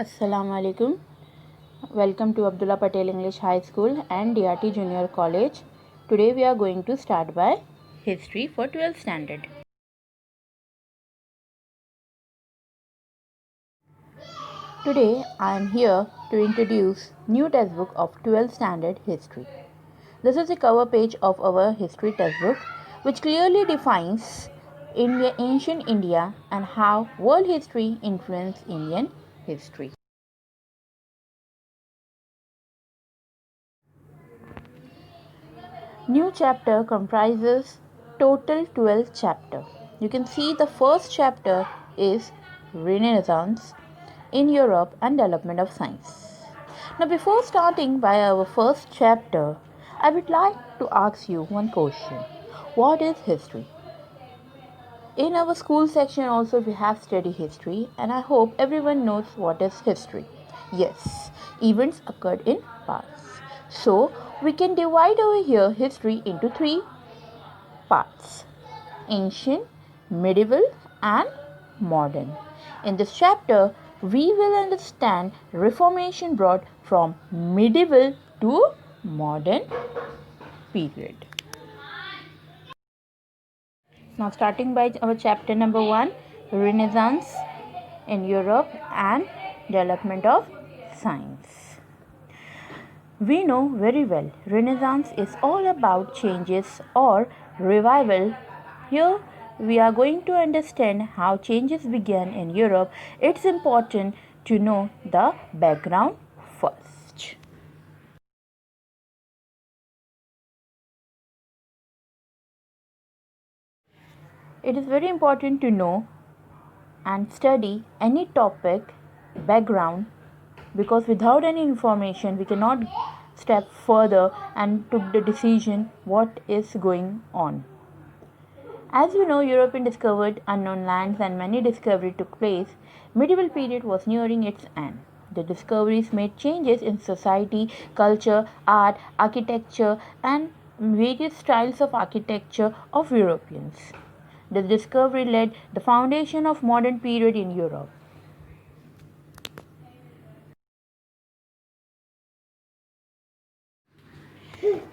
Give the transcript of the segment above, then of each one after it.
Assalamu alaikum. Welcome to Abdullah Patel English High School and DRT Junior College. Today we are going to start by History for 12th Standard. Today I am here to introduce new textbook of 12th Standard History. This is the cover page of our history textbook which clearly defines ancient India and how world history influenced Indian history. New chapter comprises total 12 chapter. You can see the first chapter is Renaissance in Europe and development of science. Now before starting by our first chapter, I would like to ask you one question. What is history? In our school section also we have study history and I hope everyone knows what is history. Yes, events occurred in past. So we can divide over here history into three parts: ancient, medieval, and modern. In this chapter, we will understand Reformation brought from medieval to modern period. Now, starting by our chapter number 1, Renaissance in Europe and development of science. We know very well Renaissance is all about changes or revival. Here we are going to understand how changes began in Europe. It's important to know the background first. It is very important to know and study any topic background, because without any information we cannot step further and took the decision what is going on. As you know, Europe discovered unknown lands and many discoveries took place. Medieval period was nearing its end. The discoveries made changes in society, culture, art, architecture, and various styles of architecture of Europeans. The discovery led the foundation of modern period in Europe.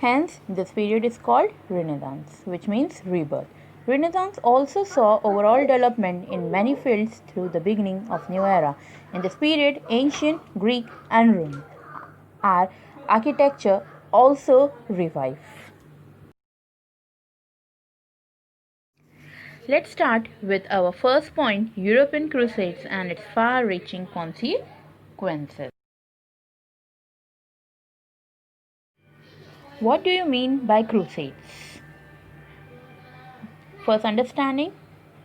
Hence, this period is called Renaissance, which means rebirth. Renaissance also saw overall development in many fields through the beginning of new era. In this period, ancient Greek and Rome our architecture also revived. Let's start with our first point, European Crusades and its far-reaching consequences. What do you mean by crusades? First, understanding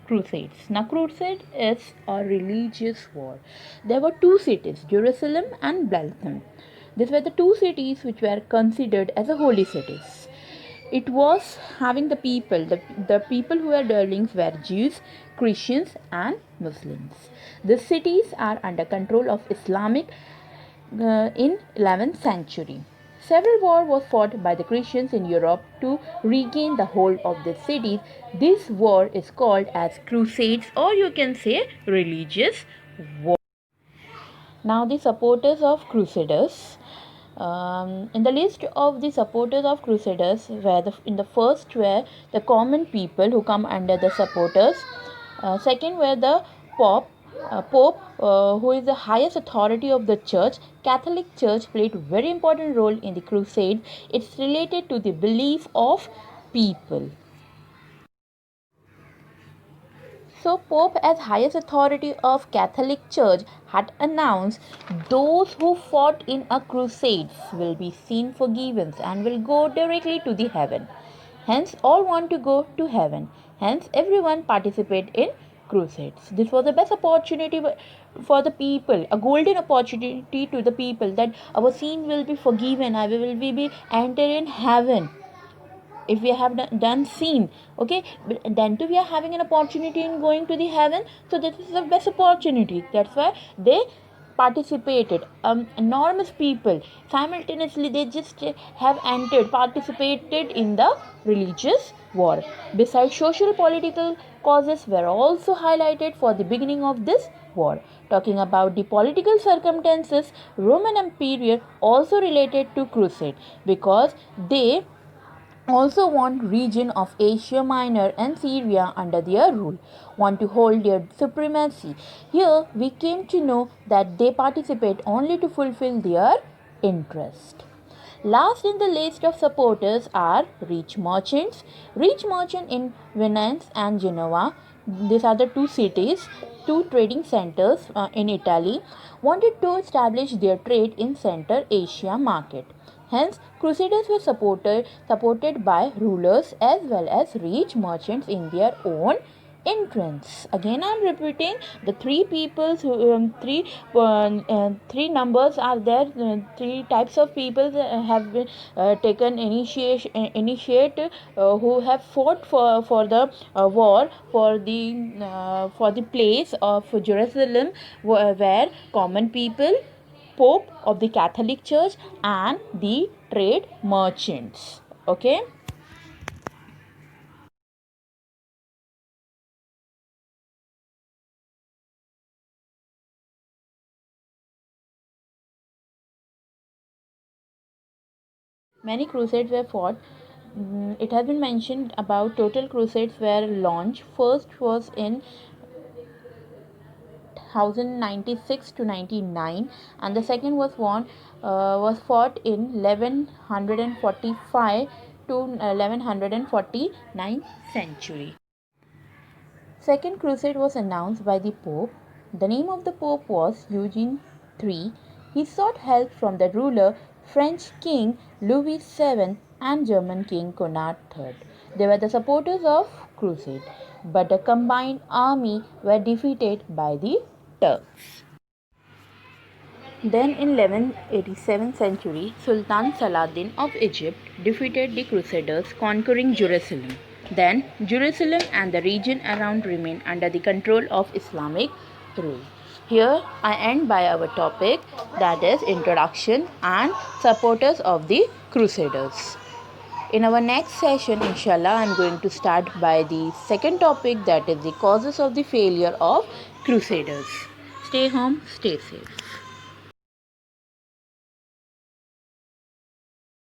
crusades. Now, crusade is a religious war. There were two cities, Jerusalem and Bethlehem. These were the two cities which were considered as a holy cities. It was having the people who were dwelling were Jews, Christians, and Muslims. The cities are under control of Islamic in 11th century. Several wars were fought by the Christians in Europe to regain the hold of the cities. This war is called as crusades, or you can say religious war. Now the supporters of crusaders. In the list of the supporters of crusaders, in the first were the common people who come under the supporters. Second were the Pope, who is the highest authority of the church. Catholic Church played a very important role in the crusade. It's related to the belief of people. So Pope, as highest authority of Catholic Church, had announced those who fought in a crusade will be seen forgiven and will go directly to the heaven. Hence all want to go to heaven. Hence everyone participate in crusades. This was the best opportunity for the people, a golden opportunity to the people, that our sin will be forgiven, I will be enter in heaven if we have done sin. Okay, but then too we are having an opportunity in going to the heaven, so this is the best opportunity. That's why they participated. Enormous people simultaneously, they just have participated in the religious war. Besides, social political causes were also highlighted for the beginning of this war. Talking about the political circumstances, Roman Empire also related to crusade because they also want region of Asia Minor and Syria under their rule, want to hold their supremacy. Here we came to know that they participate only to fulfill their interest. Last in the list of supporters are rich merchants. Rich merchants in Venice and Genoa, these are the two cities, two trading centers in Italy, wanted to establish their trade in Central Asia market. Hence, crusaders were supported by rulers as well as rich merchants in their own entrance. Again, I'm repeating the three peoples, three numbers are there. Three types of people have been taken initiate who have fought for the war for the place of Jerusalem, where common people, Pope of the Catholic Church, and the trade merchants. Okay. Many crusades were fought. It has been mentioned about total crusades were launched. First was in 1096 to 99, and the second was fought in 1145 to 1149 century. Second crusade was announced by the Pope. The name of the Pope was Eugene III. He sought help from the ruler French King Louis VII and German King Conrad III. They were the supporters of crusade, but the combined army were defeated by the Turks. Then in 1187 century, Sultan Saladin of Egypt defeated the Crusaders, conquering Jerusalem. Then Jerusalem and the region around remained under the control of Islamic rule. Here I end by our topic, that is introduction and supporters of the Crusaders. In our next session, inshallah, I am going to start by the second topic, that is the causes of the failure of Crusaders. Stay home, stay safe.